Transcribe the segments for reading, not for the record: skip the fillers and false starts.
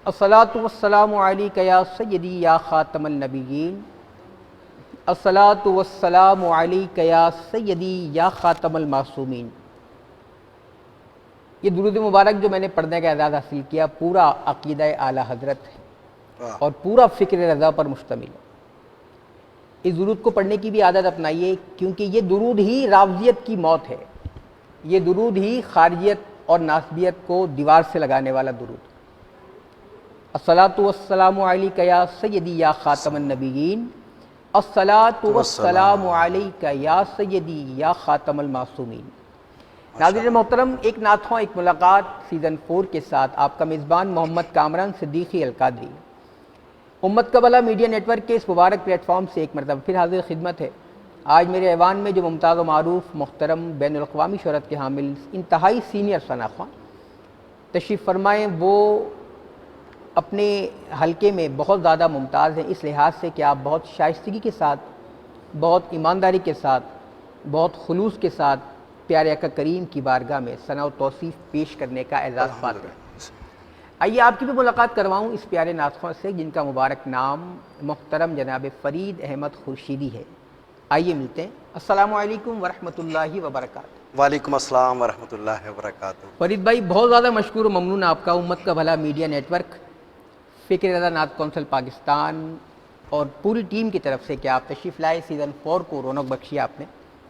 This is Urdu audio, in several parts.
الصلاۃ والسلام علیک یا سیدی یا خاتم النبیین، الصلاۃ والسلام علیک یا سیدی یا خاتم المعصومین۔ یہ درود مبارک جو میں نے پڑھنے کا اعزاز حاصل کیا پورا عقیدہ اعلیٰ حضرت ہے اور پورا فکر رضا پر مشتمل ہے۔ اس درود کو پڑھنے کی بھی عادت اپنائیے، کیونکہ یہ درود ہی رافضیت کی موت ہے، یہ درود ہی خارجیت اور ناسبیت کو دیوار سے لگانے والا درود ہے۔ الصلاۃ والسلام علیک یا سیدی یا خاتم النبیین، الصلاۃ والسلام علیک یا سیدی یا خاتم المعصومین۔ ناظرین محترم، ایک نعت خواں ایک ملاقات سیزن 4 کے ساتھ آپ کا میزبان محمد کامران صدیقی القادری امت کا بھلا میڈیا نیٹ ورک کے اس مبارک پلیٹ فارم سے ایک مرتبہ پھر حاضر خدمت ہے۔ آج میرے ایوان میں جو ممتاز و معروف محترم بین الاقوامی شہرت کے حامل انتہائی سینئر ثنا خواں تشریف فرمائیں، وہ اپنے حلقے میں بہت زیادہ ممتاز ہیں اس لحاظ سے کہ آپ بہت شائستگی کے ساتھ، بہت ایمانداری کے ساتھ، بہت خلوص کے ساتھ پیارے آقا کریم کی بارگاہ میں ثنا و توصیف پیش کرنے کا اعزاز پاتے ہیں۔ آئیے آپ کی بھی ملاقات کرواؤں اس پیارے نعت خواں سے جن کا مبارک نام محترم جناب فرید احمد خورشیدی ہے۔ آئیے ملتے ہیں۔ السلام علیکم ورحمۃ اللہ وبرکاتہ۔ وعلیکم السلام ورحمۃ اللہ وبرکاتہ۔ فرید بھائی، بہت زیادہ مشکور و ممنون آپ کا امت کا بھلا میڈیا نیٹ ورک، فکر رضا نعت کونسل پاکستان اور پوری ٹیم کی طرف سے کہ آپ تشریف لائے، سیزن 4 کو رونق بخشی آپ نے۔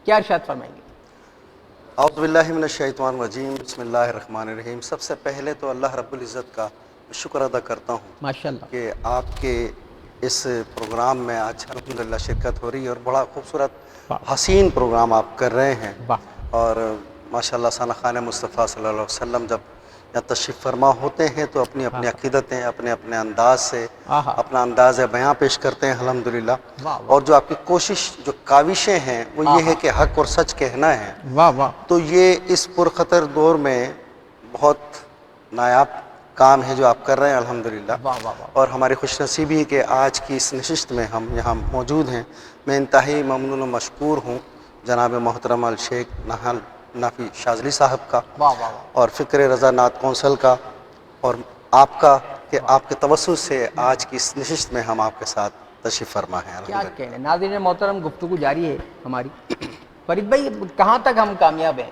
کیا ارشاد فرمائیں گے؟ اعوذ باللہ من الشیطان الرجیم، بسم اللہ الرحمن الرحیم۔ سب سے پہلے تو اللہ رب العزت کا شکر ادا کرتا ہوں ماشاءاللہ کہ آپ کے اس پروگرام میں آج الحمدللہ شرکت ہو رہی ہے اور بڑا خوبصورت حسین پروگرام آپ کر رہے ہیں، اور ماشاءاللہ ثنا خان مصطفیٰ صلی اللہ علیہ وسلم جب یہاں تشریف فرما ہوتے ہیں تو اپنی اپنی عقیدتیں اپنے اپنے انداز سے اپنا انداز بیاں پیش کرتے ہیں الحمدللہ، اور جو آپ کی کوشش جو کاوشیں ہیں وہ یہ ہے کہ حق اور سچ کہنا ہے، تو یہ اس پرخطر دور میں بہت نایاب کام ہے جو آپ کر رہے ہیں الحمدللہ، اور ہماری خوش نصیبی ہے کہ آج کی اس نشست میں ہم یہاں موجود ہیں۔ میں انتہائی ممنون و مشکور ہوں جناب محترم الشیخ ناہل نافی شاذلی صاحب کا اور فکر رضا نعت کونسل کا اور آپ کا کہ آپ کے توسط سے آج کی اس نشست میں ہم آپ کے ساتھ تشریف فرما ہیں۔ کیا کہنے، ناظرین محترم گفتگو جاری ہے ہماری۔ فرید بھائی، کہاں تک ہم کامیاب ہیں؟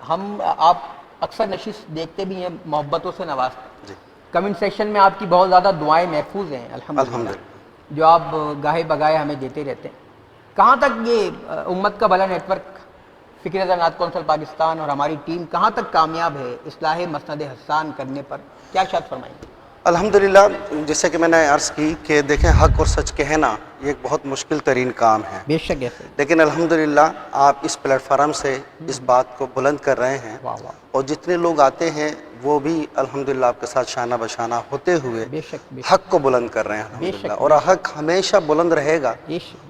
ہم آپ اکثر نشست دیکھتے بھی ہیں، محبتوں سے نوازتے ہیں، کمنٹ سیکشن میں آپ کی بہت زیادہ دعائیں محفوظ ہیں الحمدللہ، جو آپ گاہے بگاہے ہمیں دیتے رہتے ہیں۔ کہاں تک یہ امت کا بھلا نیٹ ورک، فکر رضا نعت کونسل پاکستان اور ہماری ٹیم کہاں تک کامیاب ہے اصلاح مسند حسان کرنے پر؟ کیا ارشاد فرمائیں گے؟ الحمدللہ، جیسے کہ میں نے عرض کی کہ دیکھیں حق اور سچ کہنا یہ ایک بہت مشکل ترین کام ہے، بے شک ایسے، لیکن الحمدللہ آپ اس پلیٹ فارم سے اس بات کو بلند کر رہے ہیں، اور جتنے لوگ آتے ہیں وہ بھی الحمدللہ آپ کے ساتھ شانہ بشانہ ہوتے ہوئے حق کو بلند کر رہے ہیں الحمدللہ، اور حق ہمیشہ بلند رہے گا،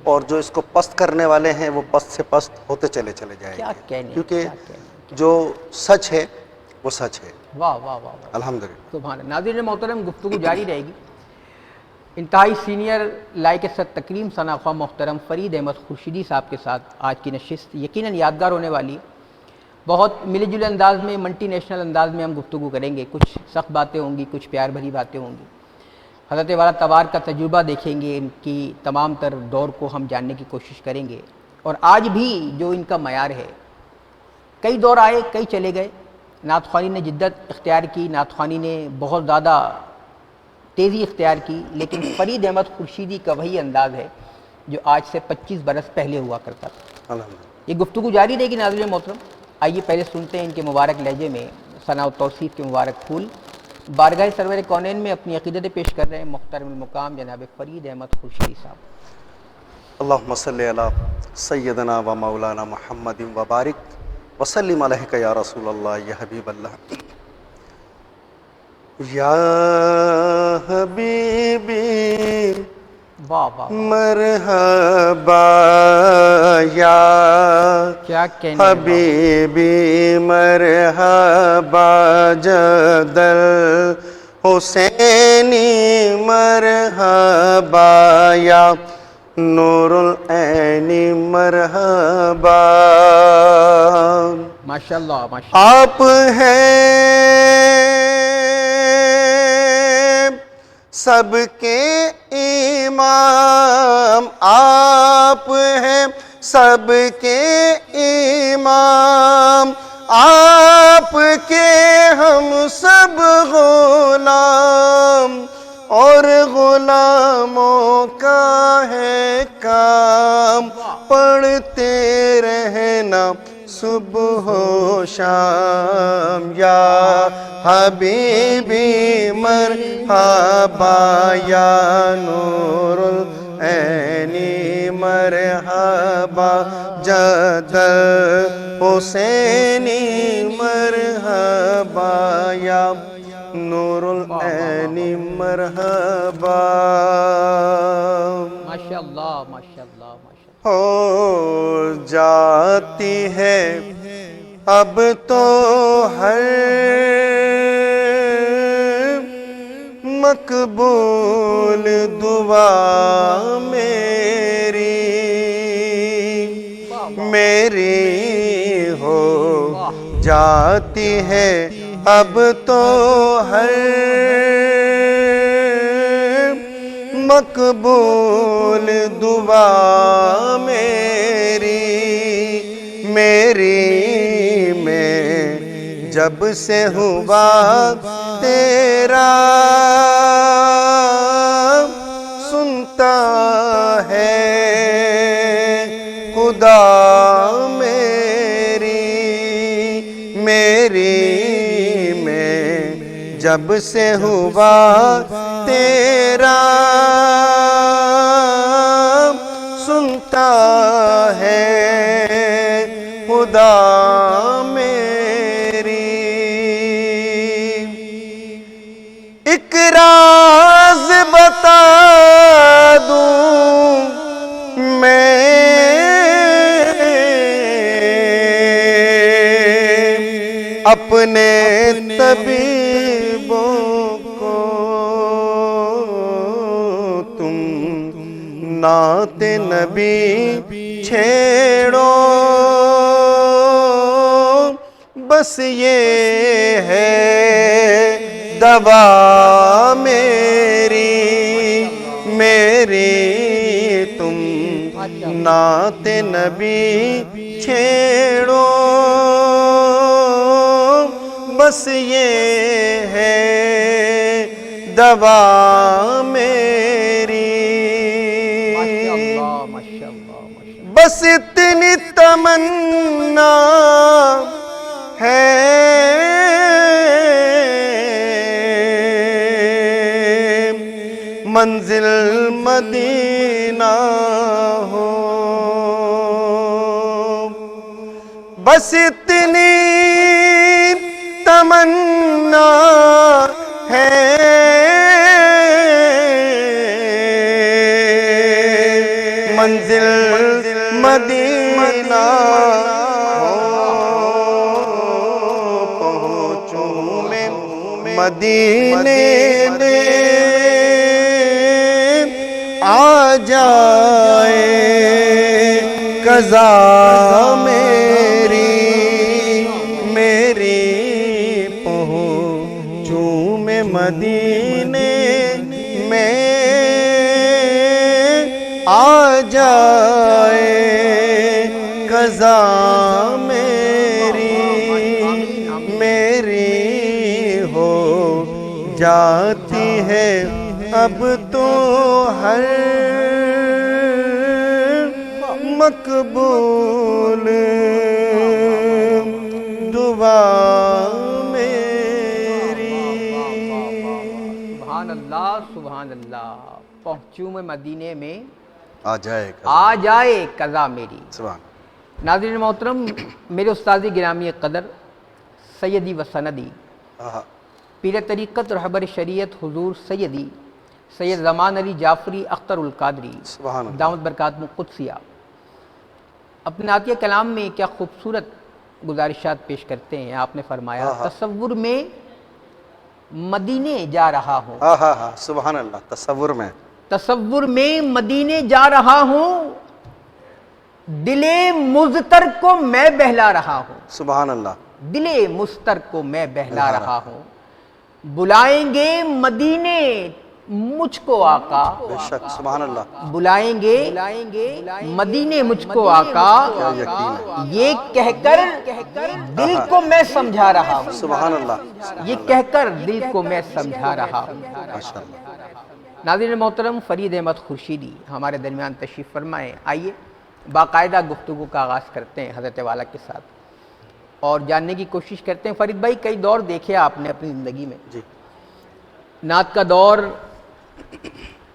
اور جو اس کو پست کرنے والے ہیں وہ پست سے پست ہوتے چلے جائیں گے، کیونکہ جو سچ ہے وہ سچ ہے۔ واہ واہ واہ، الحمدللہ، سبحان اللہ۔ ناظرین محترم، گفتگو جاری رہے گی۔ انتہائی سینئر لائق ست تکریم ثنا خواں محترم فرید احمد خورشیدی صاحب کے ساتھ آج کی نشست یقیناً یادگار ہونے والی ہے۔ بہت ملے جلے انداز میں، ملٹی نیشنل انداز میں ہم گفتگو کریں گے، کچھ سخت باتیں ہوں گی، کچھ پیار بھری باتیں ہوں گی۔ حضرت والا تبار کا تجربہ دیکھیں گے، ان کی تمام تر دور کو ہم جاننے کی کوشش کریں گے، اور آج بھی جو ان کا معیار ہے، کئی دور آئے کئی چلے گئے، نعت خوانی نے جدت اختیار کی، نعت خوانی نے بہت زیادہ تیزی اختیار کی، لیکن فرید احمد خورشیدی کا وہی انداز ہے جو آج سے 25 برس پہلے ہوا کرتا تھا۔ یہ گفتگو جاری رہے گی ناظرین محترم۔ آئیے پہلے سنتے ہیں ان کے مبارک لہجے میں ثنا و توصیف کے مبارک پھول بارگاہ سرور کونین میں اپنی عقیدتیں پیش کر رہے ہیں محترم المقام جناب فرید احمد خورشیدی صاحب۔ اللہم صلی علی سیدنا و مولانا محمد وبارک وسلم علیک یا رسول اللہ یا حبیب اللہ۔ یا حبیبی مرحبا، یا حبیبی مرحبا، جدل حسینی مرحبا، یا نور العین مرحبا۔ ماشاءاللہ آپ ہیں سب کے امام آپ ہیں، سب کے امام آپ کے ہم سب غلام، اور غلاموں کا ہے کام پڑھتے رہنا صبح و شام۔ یا حبیبی مرحبا، یا نور العینی مرحبا، جد حسینی مرحبا، یا نور العینی مرحبا۔ ماشاءاللہ ماشاءاللہ ماشاءاللہ۔ ہو جاتی ہے اب تو ہر مقبول دعا میری، میری ہو جاتی ہے اب تو ہر مقبول دعا میری، میری میں جب سے ہوا تیرا سنتا ہے خدا میری، میری میں جب سے ہوا تیرا سنتا ہے خدا میری۔ ایک راز بتا دوں میں اپنے طبیبوں کو، تم نعت نبی چھیڑو بس یہ ہے دوا میری، میری تم نعت نبی چھیڑو بس یہ ہے دوا میری۔ بس اتنی تمنا ہے منزل مدینہ ہو، بس اتنی تمنا ہے منزل مدینہ ہو، پہنچوں میں مدینے میں آ جائے قضا میری، میری پہنچوں میں مدینے میں آ جائے قضا میری، میری ہو جاتی ہے اب تو ہر مقبول دعا میری۔ سبحان اللہ سبحان اللہ۔ پہنچوں میں مدینے میں آ جائے قضا میری۔ سبحان۔ ناظرین محترم، میرے استاذ گرامی قدر سیدی و سندی پیر طریقت رہبر شریعت حضور سیدی سید زمان علی جعفری اختر القادری سبحان اللہ، دامت برکاتہ قدسیہ اپنے عطیہ کلام میں کیا خوبصورت گزارشات پیش کرتے ہیں۔ آپ نے فرمایا تصور میں مدینے جا رہا ہوں، سبحان اللہ، تصور میں مدینے جا رہا ہوں، دل مضطر کو میں بہلا رہا ہوں، سبحان اللہ، دل مضطر کو میں بہلا رہا ہوں، بلائیں گے مدینے مجھ کو آقا بے شک سبحان اللہ، بلائیں گے مدینے مجھ کو آقا، کیا یقین ہے، یہ کہہ کر دل کو میں سمجھا رہا ہوں، سبحان اللہ، یہ کہہ کر دل کو میں سمجھا رہا ہوں۔ ماشاء اللہ۔ ناظرین محترم، فرید احمد خورشیدی ہمارے درمیان تشریف فرمائیں۔ آئیے باقاعدہ گفتگو کا آغاز کرتے ہیں حضرت والا کے ساتھ اور جاننے کی کوشش کرتے ہیں۔ فرید بھائی، کئی دور دیکھے آپ نے اپنی زندگی میں، جی نعت کا دور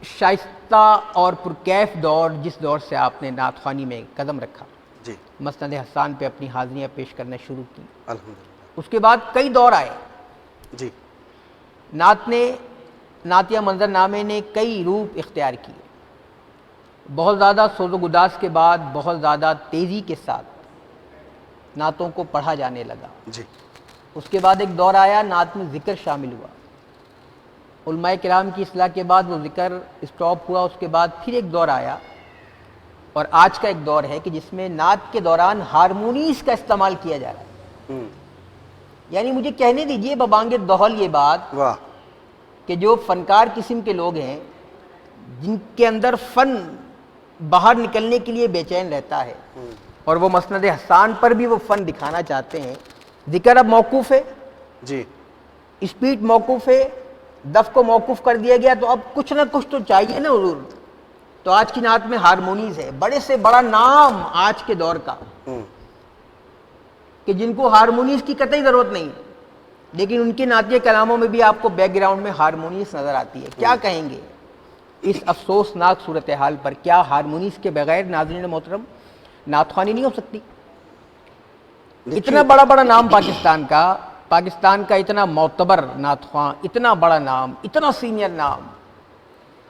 شائستہ اور پرکیف دور، جس دور سے آپ نے نعت خوانی میں قدم رکھا، جی مسند حسان پہ اپنی حاضریاں پیش کرنا شروع کی، الحمدللہ، اس کے بعد کئی دور آئے، جی نعت نے، نعتیہ منظر نامے نے کئی روپ اختیار کیے، بہت زیادہ سوز و گداز کے بعد بہت زیادہ تیزی کے ساتھ نعتوں کو پڑھا جانے لگا۔ جی اس کے بعد ایک دور آیا، نعت میں ذکر شامل ہوا، علماء کرام کی اصلاح کے بعد وہ ذکر اسٹاپ ہوا، اس کے بعد پھر ایک دور آیا، اور آج کا ایک دور ہے کہ جس میں نعت کے دوران ہارمونیز کا استعمال کیا جا رہا ہے۔ یعنی مجھے کہنے دیجئے ببانگ دوہل یہ بات واہ، کہ جو فنکار قسم کے لوگ ہیں، جن کے اندر فن باہر نکلنے کے لیے بے چین رہتا ہے، اور وہ مسند حسان پر بھی وہ فن دکھانا چاہتے ہیں، ذکر اب موقوف ہے، جی اسپیڈ موقوف ہے، دف کو موقوف کر دیا گیا، تو اب کچھ نہ کچھ تو چاہیے نا حضور۔ تو آج کی نعت میں ہارمونیز ہے، بڑے سے بڑا نام آج کے دور کا، کہ جن کو ہارمونیز کی قطعی ضرورت نہیں، لیکن ان کے نعتیہ کلاموں میں بھی آپ کو بیک گراؤنڈ میں ہارمونیز نظر آتی ہے۔ کیا کہیں گے اس افسوسناک صورتحال پر؟ کیا ہارمونیز کے بغیر ناظرین محترم نعت خوانی نہیں ہو سکتی؟ اتنا بڑا نام پاکستان کا اتنا معتبر نعت خواں، اتنا بڑا نام، اتنا سینئر نام،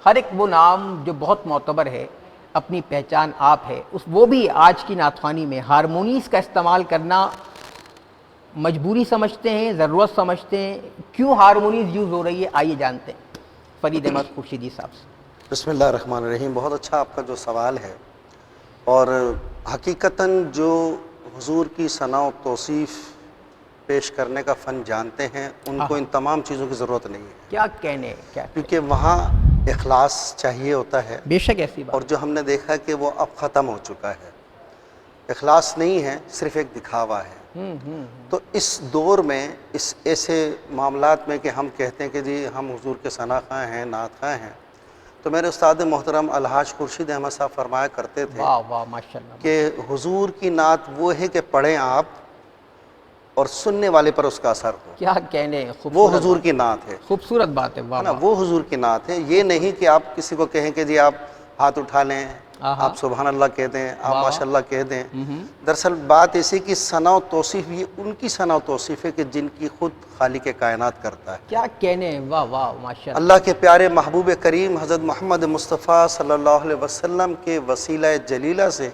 ہر ایک وہ نام جو بہت معتبر ہے، اپنی پہچان آپ ہے، وہ بھی آج کی نعت خوانی میں ہارمونیز کا استعمال کرنا مجبوری سمجھتے ہیں، ضرورت سمجھتے ہیں؟ کیوں ہارمونیز یوز ہو رہی ہے؟ آئیے جانتے ہیں فرید احمد خورشیدی صاحب سے۔ بسم اللہ الرحمن الرحیم۔ بہت اچھا آپ کا جو سوال ہے، اور حقیقتاً جو حضور کی ثنا و توصیف پیش کرنے کا فن جانتے ہیں، ان کو ان تمام چیزوں کی ضرورت نہیں ہے، کیا کہنے، کیا کیونکہ وہاں اخلاص چاہیے ہوتا ہے، بے شک ایسی بات، اور جو ہم نے دیکھا کہ وہ اب ختم ہو چکا ہے، اخلاص نہیں ہے، صرف ایک دکھاوا ہے۔ تو اس دور میں، اس ایسے معاملات میں کہ ہم کہتے ہیں کہ جی ہم حضور کے ثنا خواں ہیں، نعت خواں ہیں، تو میرے استاد محترم الحاج خورشید احمد صاحب فرمایا کرتے تھے واہ واہ ماشاءاللہ، کہ حضور کی نعت وہ ہے کہ پڑھیں آپ اور سننے والے پر اس کا اثر ہو، کیا کہنے، وہ حضور کی نعت ہے خوبصورت بات ہے، واہ نا، وہ حضور کی نعت ہے۔ یہ نہیں کہ آپ کسی کو کہیں کہ جی آپ ہاتھ اٹھا لیں، آپ سبحان اللہ کہہ دیں، آپ ماشاءاللہ کہہ دیں۔ دراصل بات ایسی کہ ثنا و توصیف یہ ان کی ثنا و توصیف ہے کہ جن کی خود خالق کائنات کرتا ہے۔ کیا کہنے، واہ واہ ماشاءاللہ، اللہ کے پیارے محبوب کریم حضرت محمد مصطفیٰ صلی اللہ علیہ وسلم کے وسیلہ جلیلہ سے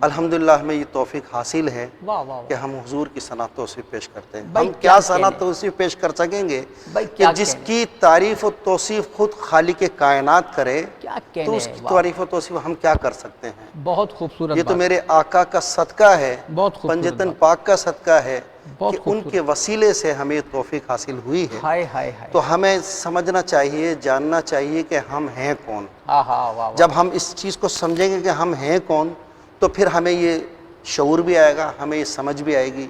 الحمدللہ ہمیں یہ توفیق حاصل ہے واہ واہ، کہ ہم حضور کی ثنا توصیف پیش کرتے ہیں۔ بھائی ہم کیا کیا ثنا کہنے، توصیف پیش کر سکیں گے بھائی کہ کیا جس کہنے، کی تعریف و توصیف خود خالق کائنات کرے، کیا تو کہنے، اس کی واہ، تعریف و توصیف ہم کیا کر سکتے ہیں؟ بہت خوبصورت یہ تو بات، میرے آقا کا صدقہ ہے، بہت خوبصورت پنجتن بات، پاک کا صدقہ ہے بہت کہ ان خوبصورت، کے وسیلے سے ہمیں توفیق حاصل ہوئی ہے۔ ہائے ہائے ہائے، تو ہمیں سمجھنا چاہیے، جاننا چاہیے کہ ہم ہیں کون۔ ہاں ہاں، واہ واہ، جب ہم اس چیز کو سمجھیں گے کہ ہم ہیں کون، تو پھر ہمیں یہ شعور بھی آئے گا، ہمیں یہ سمجھ بھی آئے گی،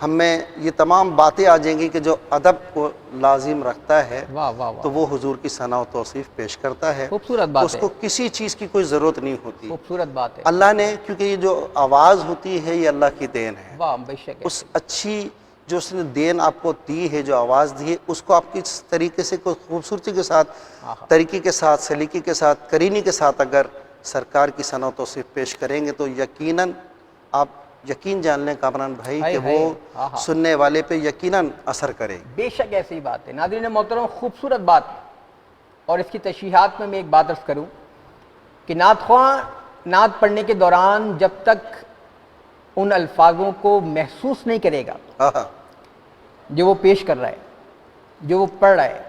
ہمیں یہ تمام باتیں آ جائیں گی کہ جو ادب کو لازم رکھتا ہے، واہ واہ واہ، تو وہ حضور کی ثنا و توصیف پیش کرتا ہے، خوبصورت بات اس ہے، کو کسی چیز کی کوئی ضرورت نہیں ہوتی۔ خوبصورت بات ہے، اللہ نے، کیونکہ یہ جو آواز ہوتی ہے یہ اللہ کی دین ہے، واہ بے شک ہے، اس اچھی جو اس نے دین آپ کو دی ہے، جو آواز دی ہے، اس کو آپ کس طریقے سے، کوئی خوبصورتی کے ساتھ، طریقے کے ساتھ، سلیقے کے ساتھ، کرینی کے ساتھ اگر سرکار کی ثنا و توصیف پیش کریں گے تو یقیناً آپ یقین جان لیں کامران بھائی کہ وہ سننے والے پہ یقیناً اثر کرے گی۔ بے شک ایسی بات ہے۔ ناظرین محترم، خوبصورت بات، اور اس کی تشریحات میں ایک بات عرض کروں کہ نعت خواں نعت پڑھنے کے دوران جب تک ان الفاظوں کو محسوس نہیں کرے گا جو وہ پیش کر رہا ہے، جو وہ پڑھ رہا ہے،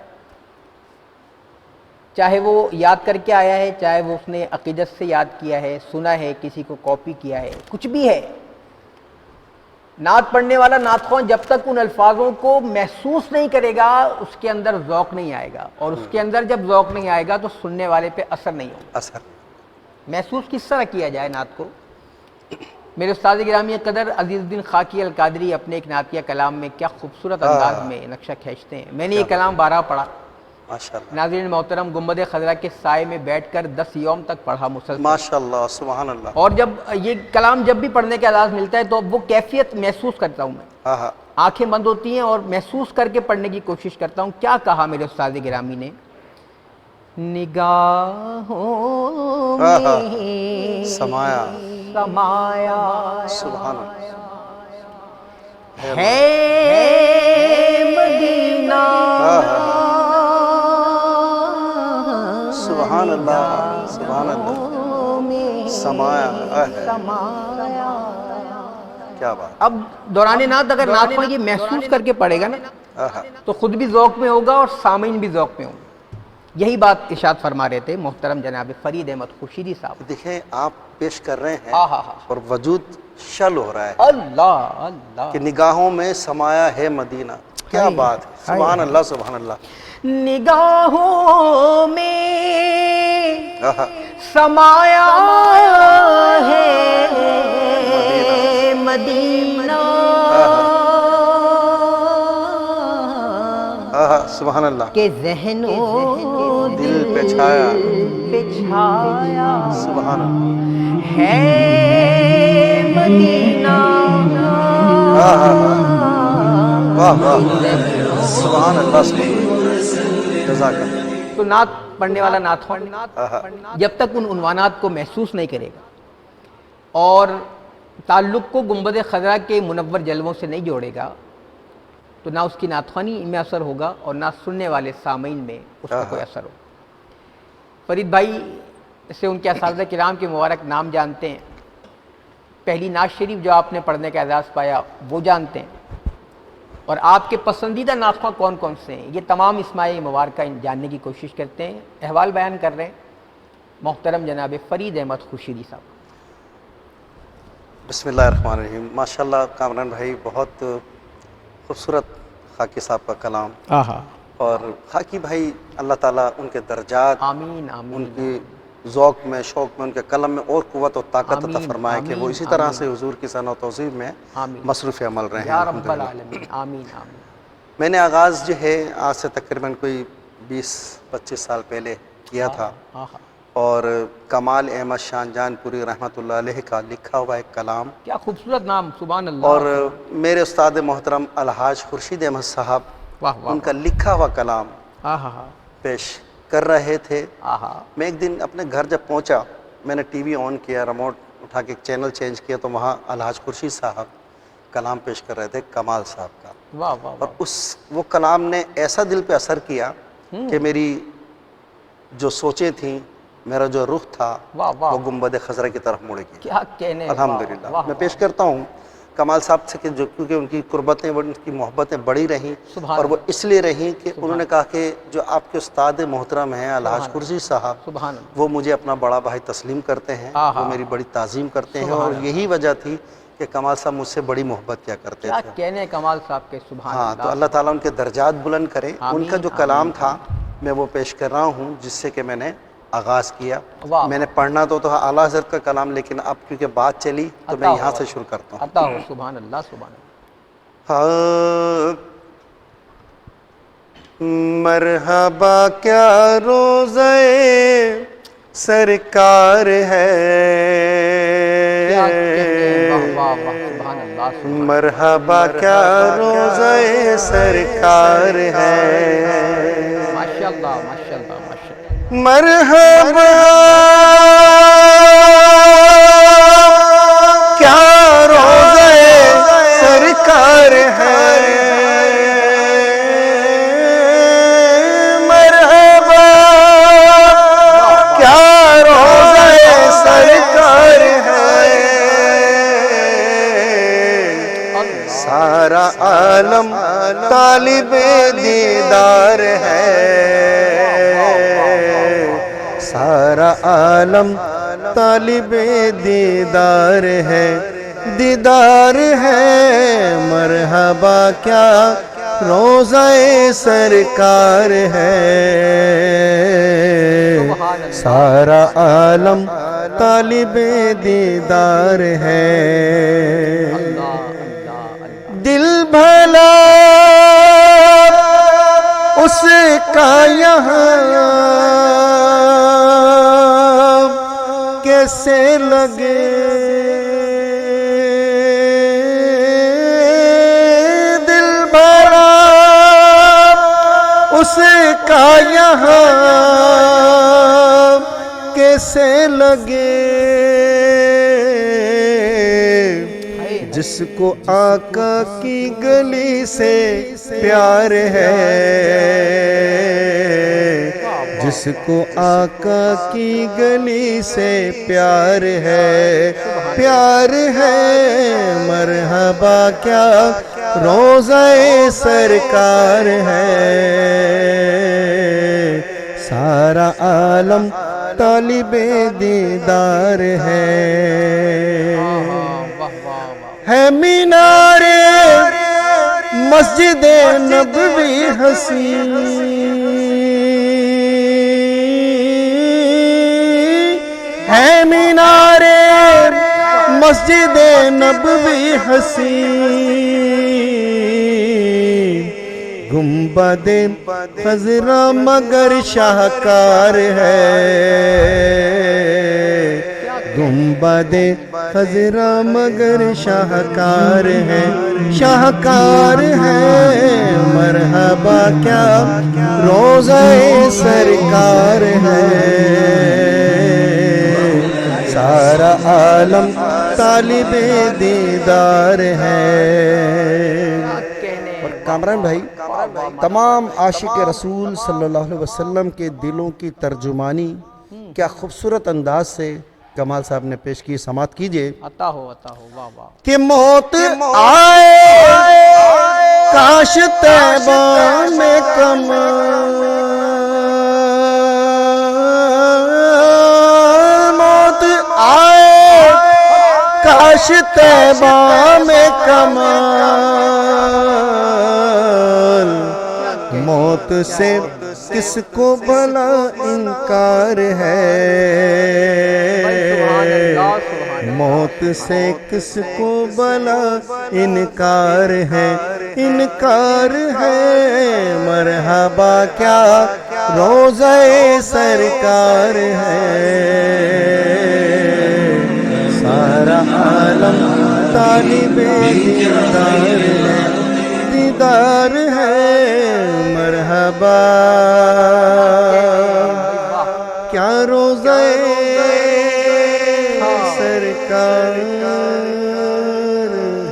چاہے وہ یاد کر کے آیا ہے، چاہے وہ اس نے عقیدت سے یاد کیا ہے، سنا ہے، کسی کو کاپی کیا ہے، کچھ بھی ہے، نعت پڑھنے والا نعت خواں جب تک ان الفاظوں کو محسوس نہیں کرے گا اس کے اندر ذوق نہیں آئے گا، اور اس کے اندر جب ذوق نہیں آئے گا تو سننے والے پہ اثر نہیں ہوگا۔ اثر محسوس کس طرح کیا جائے نعت کو؟ میرے استاد گرامی قدر عزیز الدین خاکی القادری اپنے ایک نعتیہ کلام میں کیا خوبصورت انداز میں نقشہ کھینچتے ہیں۔ میں نے یہ کلام بارہا پڑھا، ماشاءاللہ ناظرین محترم، گنبد خضرا کے سائے میں بیٹھ کر 10 یوم تک پڑھا مسلسل، ماشاءاللہ سبحان اللہ۔ اور جب یہ کلام جب بھی پڑھنے کا انداز ملتا ہے تو وہ کیفیت محسوس کرتا ہوں میں، ہاں ہاں آنکھیں بند ہوتی ہیں اور محسوس کر کے پڑھنے کی کوشش کرتا ہوں۔ کیا کہا میرے استاد گرامی نے؟ نگاہوں میں سمایا سمایا سبحان اللہ ہے مدینہ، سبحان اللہ سبحان اللہ سمایا ہے، کیا بات۔ اب دوران نعت اگر نعت خواں یہ محسوس کر کے پڑھے گا نا آہا، تو خود بھی ذوق میں ہوگا اور سامعین بھی ذوق میں ہوں گے۔ یہی بات ارشاد فرما رہے تھے محترم جناب فرید احمد خورشیدی صاحب۔ دیکھیں آپ پیش کر رہے ہیں آہا ہا، اور وجود شل ہو رہا ہے اللہ اللہ، کہ نگاہوں میں سمایا ہے مدینہ، کیا ہائے، بات ہے، سبحان اللہ سبحان اللہ۔ نگاہوں میں آہا، سمایا ہے مدینہ، آہا، سبحان اللہ، کہ ذہنوں دل پہ چھایا، پہ چھایا سبحان اللہ، ہے مدینہ، آہا، واہ واہ، سبحان اللہ سبحان اللہ، جزاک اللہ۔ تو نعت پڑھنے والا نعت خواں آہا، جب تک ان عنوانات کو محسوس نہیں کرے گا اور تعلق کو گنبد خضرا کے منور جلووں سے نہیں جوڑے گا تو نہ اس کی نعت خوانی میں اثر ہوگا اور نہ سننے والے سامعین میں اس کا کوئی اثر ہوگا۔ فرید بھائی سے ان کے اساتذہ کرام کے مبارک نام جانتے ہیں، پہلی نعت شریف جو آپ نے پڑھنے کا اعزاز پایا وہ جانتے ہیں، اور آپ کے پسندیدہ نعت خواں کون کون سے ہیں یہ تمام اسماء مبارکہ جاننے کی کوشش کرتے ہیں۔ احوال بیان کر رہے ہیں محترم جناب فرید احمد خورشیدی صاحب۔ بسم اللہ الرحمن الرحیم۔ ماشاءاللہ کامران بھائی بہت خوبصورت خاکی صاحب کا کلام، اور خاکی بھائی اللہ تعالیٰ ان کے درجات، آمین ان آمین کی ذوق میں، شوق میں، ان کے قلم میں اور قوت و طاقت عطا آمین، فرمائے کہ وہ آمین، اسی طرح آمین۔ سے حضور کی ثنا و توصیف میں آمین مصروف عمل رہے ہیں یا رب الحمدللہ۔ العالمین، آمین آمین۔ میں نے آغاز جو ہے آج سے تقریباً کوئی 20-25 سال پہلے کیا تھا، آہا، اور کمال احمد شان جان پوری رحمۃ اللہ علیہ کا لکھا ہوا ایک کلام، کیا خوبصورت نام، سبحان اللہ، اور میرے استاد محترم الحاج خورشید احمد صاحب واہ واہ، ان کا لکھا ہوا کلام آہا ہا، پیش کر رہے تھے۔ آہا، میں ایک دن اپنے گھر جب پہنچا، میں نے ٹی وی آن کیا، ریموٹ اٹھا کے چینل چینج کیا تو وہاں الحاج خورشید صاحب کلام پیش کر رہے تھے کمال صاحب کا، واہ واہ اور واہ، وہ کلام نے ایسا دل پہ اثر کیا کہ میری جو سوچیں تھیں، میرا جو رخ تھا واہ واہ، وہ گنبد خضرا کی طرف مڑ گیا کیا کہنے، الحمدللہ۔ واہ میں پیش کرتا ہوں کمال صاحب سے کہ جو کیونکہ ان کی قربتیں، ان کی محبتیں بڑی رہیں، سبحان اور وہ اس لیے رہیں کہ انہوں نے کہا کہ جو آپ کے استاد محترم ہیں الحاج خورشید صاحب، سبحان اللہ، وہ مجھے اپنا بڑا بھائی تسلیم کرتے ہیں، آہا، وہ میری بڑی تعظیم کرتے ہیں، سبحان اور اللہ، یہی وجہ تھی کہ کمال صاحب مجھ سے بڑی محبت کیا کرتے کیا تھے۔ کہنے کمال صاحب کے، سبحان ہاں، اللہ، تو اللہ تعالیٰ ان کے درجات بلند کرے۔ ان آمین، کا جو کلام تھا میں وہ پیش کر رہا ہوں، جس سے کہ میں نے آغاز کیا۔ واہ، میں نے پڑھنا تو تھا اعلیٰ حضرت کا کلام، لیکن اب کیونکہ بات چلی تو میں عطا یہاں ہو، سے شروع کرتا ہوں۔ عطا ہو، سبحان اللہ سبحان اللہ۔ ہاں، مرحبا کیا روزے سرکار ہے، کیا کہنے، واہ واہ واہ، سبحان اللہ سبحان اللہ، مرحبا کیا روزے سرکار ہے، ماشاء اللہ ماشاء اللہ ماشاء اللہ، مرحبا کیا روزے سرکار ہے، مرحبا کیا روزے سرکار ہے، سارا عالم طالب دیدار ہے، سارا عالم طالب دیدار ہے، دیدار ہے مرحبا کیا روضہ سرکار ہے سارا عالم طالب دیدار ہے دل بھلا اس کا یہاں کیسے لگے دل بھلا اس کا یہاں کیسے لگے جس کو آقا کی گلی سے پیار ہے جس کو آقا کی گلی سے پیار ہے مرحبا کیا روضہ سرکار ہے سارا عالم طالب دیدار ہے مینار مسجد نبوی حسین ہے مینار مسجد نبوی حسین گنبد خضرا مگر شاہکار ہے گنبد خضرا مگر شاہکار ہے مرحبا کیا روضہ سرکار ہے سارا عالم طالب دیدار ہے اور کامران بھائی تمام عاشق رسول صلی اللہ علیہ وسلم کے دلوں کی ترجمانی کیا خوبصورت انداز سے کمال صاحب نے پیش کی سماعت کیجئے عطا ہو واہ واہ کہ موت آئے کاش طیبہ میں کمال موت آئے کاش طیبہ میں کمال موت سے کس کو بھلا انکار ہے موت سے کس کو بھلا انکار ہے مرحبا کیا روضہ سرکار ہے سارا عالم طالب دیدار ہے مرحبا کیا روضہ سرکار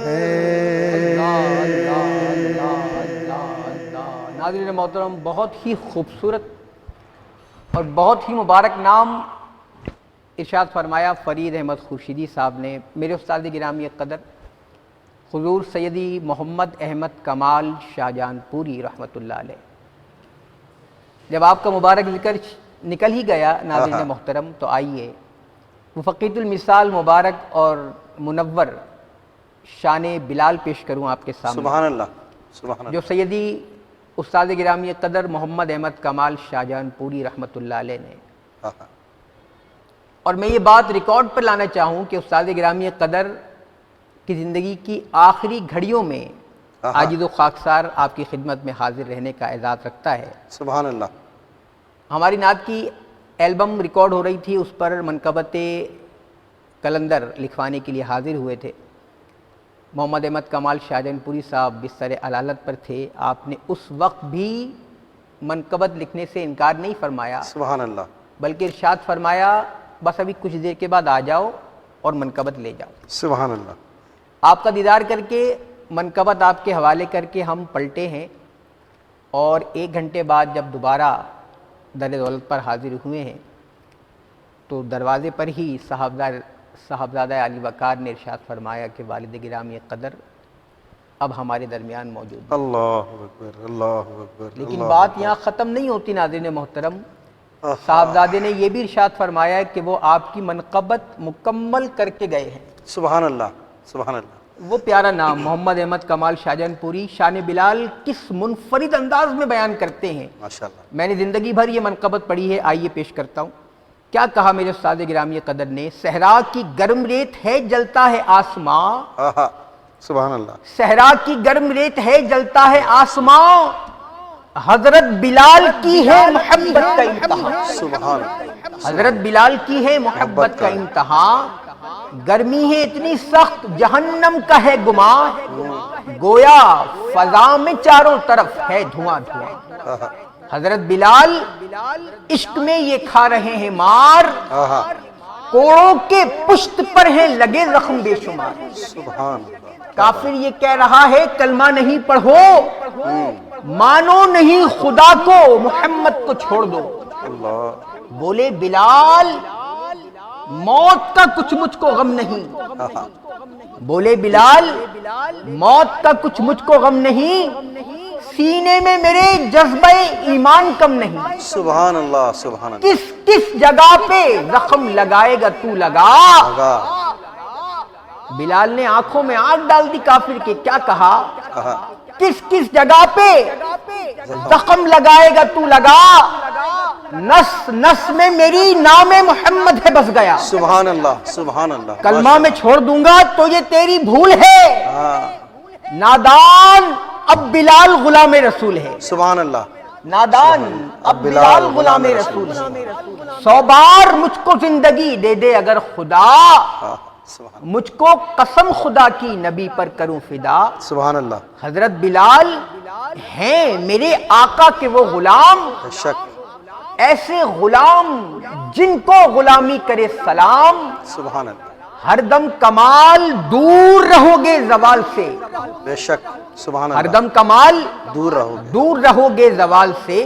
ہے ناظرین محترم بہت ہی خوبصورت اور بہت ہی مبارک نام ارشاد فرمایا فرید احمد خورشیدی صاحب نے میرے استاد گرامی قدر حضور سیدی محمد احمد کمال شاہ جہان پوری رحمۃ اللہ علیہ جب آپ کا مبارک ذکر نکل ہی گیا ناظرین محترم تو آئیے مفقید المثال مبارک اور منور شان بلال پیش کروں آپ کے سامنے سبحان اللہ جو سیدی استاد گرامی قدر محمد احمد کمال شاہ جہان پوری رحمۃ اللہ علیہ نے اور میں یہ بات ریکارڈ پر لانا چاہوں کہ استاد گرامی قدر کی زندگی کی آخری گھڑیوں میں عاجز و خاکسار آپ کی خدمت میں حاضر رہنے کا اعزاز رکھتا ہے سبحان اللہ ہماری نعت کی ایلبم ریکارڈ ہو رہی تھی اس پر منقبت کلندر لکھوانے کے لیے حاضر ہوئے تھے محمد احمد کمال شاہ جہان پوری صاحب بستر علالت پر تھے آپ نے اس وقت بھی منقبت لکھنے سے انکار نہیں فرمایا سبحان اللہ بلکہ ارشاد فرمایا بس ابھی کچھ دیر کے بعد آ جاؤ اور منقبت لے جاؤ سبحان اللہ آپ کا دیدار کر کے منقبت آپ کے حوالے کر کے ہم پلٹے ہیں اور 1 گھنٹے بعد جب دوبارہ در دولت پر حاضر ہوئے ہیں تو دروازے پر ہی صاحبزادہ علی وقار نے ارشاد فرمایا کہ والد گرامی قدر اب ہمارے درمیان موجود ہیں۔ اللہ اکبر اللہ اکبر لیکن بات یہاں ختم نہیں ہوتی ناظرین محترم، صاحبزادے نے یہ بھی ارشاد فرمایا کہ وہ آپ کی منقبت مکمل کر کے گئے ہیں۔ سبحان اللہ سبحان اللہ. وہ پیارا نام محمد احمد کمال شاہجہان پوری شان بلال کس منفرد انداز میں بیان کرتے ہیں. ماشاءاللہ. میں نے زندگی بھر یہ منقبت پڑھی ہے، آئیے پیش کرتا ہوں. کیا کہا میرے استاد گرامی قدر نے؟ صحرا کی گرم ریت ہے جلتا ہے آسماں. سبحان اللہ. صحرا کی گرم ریت ہے جلتا ہے آسماں، حضرت بلال کی ہے محبت کا امتحان. سبحان اللہ. حضرت بلال کی ہے محبت کا امتحان. گرمی ہے اتنی سخت جہنم کا ہے گمان، گویا فضا میں چاروں طرف ہے دھواں دھواں. حضرت بلال عشق میں یہ کھا رہے ہیں مار، کوڑوں کے پشت پر ہیں لگے زخم بے شمار. سبحان اللہ. کافر یہ کہہ رہا ہے کلمہ نہیں پڑھو، مانو نہیں خدا کو، محمد کو چھوڑ دو. اللہ. بولے بلال موت کا کچھ مجھ کو غم نہیں. بولے بلال موت کا کچھ مجھ کو غم نہیں، سینے میں میرے جذبہ ایمان کم نہیں. سبحان اللہ. سبحان اللہ. کس کس جگہ پہ زخم لگائے گا تو لگا. بلال نے آنکھوں میں آنکھ ڈال دی کافر کے. کیا کہا؟ کس کس جگہ پہ زخم لگائے گا تو لگا، نس نس میں میری نام محمد ہے بس گیا. سبحان اللہ. سبحان اللہ. کلمہ میں چھوڑ دوں گا تو یہ تیری بھول ہے، نادان اب بلال غلام رسول ہے. سبحان اللہ. نادان اب بلال غلام رسول ہے. 100 بار مجھ کو زندگی دے دے اگر خدا، مجھ کو قسم خدا کی نبی پر کروں فدا. سبحان اللہ. حضرت بلال ہیں میرے آقا کے وہ غلام، بے شک. ایسے غلام جن کو غلامی کرے سلام. سبحان اللہ. ہر دم کمال دور رہو گے زوال سے. بے شک. سبحان ہر اللہ. دم کمال دور رہو گے. دور رہو گے زوال سے.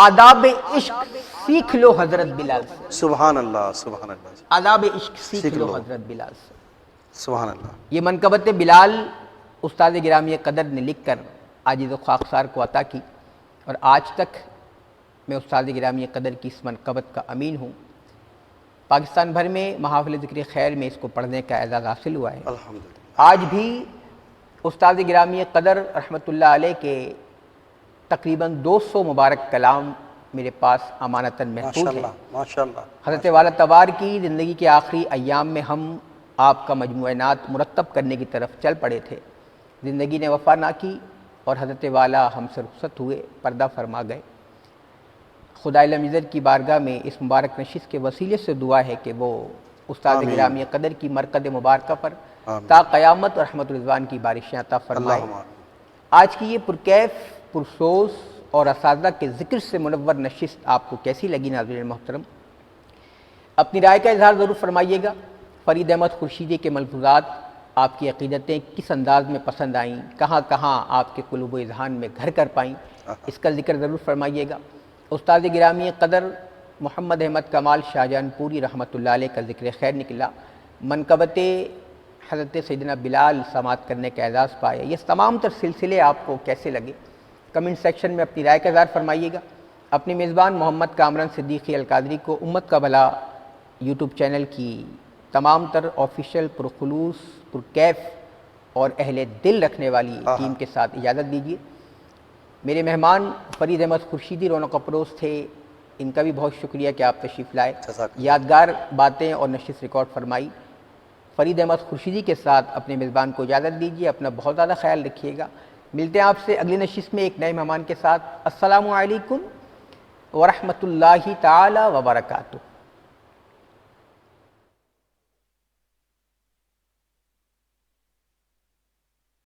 آداب عشق سیکھ لو حضرت بلال سے. سبحان اللہ. سبحان اللہ. آداب عشق سیکھ لو حضرت بلال سے. سبحان اللہ. یہ منقبت بلال استاد گرامی قدر نے لکھ کر عاجز و خاکسار کو عطا کی، اور آج تک میں استاد گرامی قدر کی اس منقبت کا امین ہوں. پاکستان بھر میں محافل ذکر خیر میں اس کو پڑھنے کا اعزاز حاصل ہوا ہے. الحمدللہ. آج بھی استاد گرامی قدر رحمۃ اللہ علیہ کے تقریباً 200 مبارک کلام میرے پاس امانتاً محفوظ ہیں. ماشاءاللہ. حضرت والا تبار کی زندگی کے آخری ایام میں ہم آپ کا مجموعہ نعت مرتب کرنے کی طرف چل پڑے تھے. زندگی نے وفا نہ کی اور حضرت والا ہم سے رخصت ہوئے، پردہ فرما گئے. خدا علم عزت کی بارگاہ میں اس مبارک نشست کے وسیلے سے دعا ہے کہ وہ استاد گرامی قدر کی مرقد مبارکہ پر تا قیامت اور رحمت رضوان کی بارشیں عطا فرمائے. آج کی یہ پرکیف پرسوز اور اساتذہ کے ذکر سے منور نشست آپ کو کیسی لگی ناظرین محترم؟ اپنی رائے کا اظہار ضرور فرمائیے گا. فرید احمد خورشیدی کے ملفوظات آپ کی عقیدتیں کس انداز میں پسند آئیں، کہاں کہاں آپ کے قلوب و اذہان میں گھر کر پائیں، اس کا ذکر ضرور فرمائیے گا. استاد گرامی قدر محمد احمد کمال شاہجہان پوری رحمۃ اللہ علیہ کا ذکر خیر نکلا. منقبت حضرت سیدنا بلال سماعت کرنے کا اعزاز پایا. یہ تمام تر سلسلے آپ کو کیسے لگے؟ کمنٹ سیکشن میں اپنی رائے کا اظہار فرمائیے گا. اپنی میزبان محمد کامران صدیقی القادری کو امت کا بھلا یوٹیوب چینل کی تمام تر آفیشیل پرخلوص پرکیف اور اہل دل رکھنے والی ٹیم کے ساتھ اجازت دیجیے. میرے مہمان فرید احمد خورشیدی رونق افروز تھے، ان کا بھی بہت شکریہ کہ آپ تشریف لائے، یادگار باتیں اور نشست ریکارڈ فرمائی. فرید احمد خورشیدی کے ساتھ اپنے میزبان کو اجازت دیجیے. اپنا بہت زیادہ خیال رکھیے گا. ملتے ہیں آپ سے اگلی نشست میں ایک نئے مہمان کے ساتھ. السلام علیکم ورحمۃ اللہ تعالی وبرکاتہ.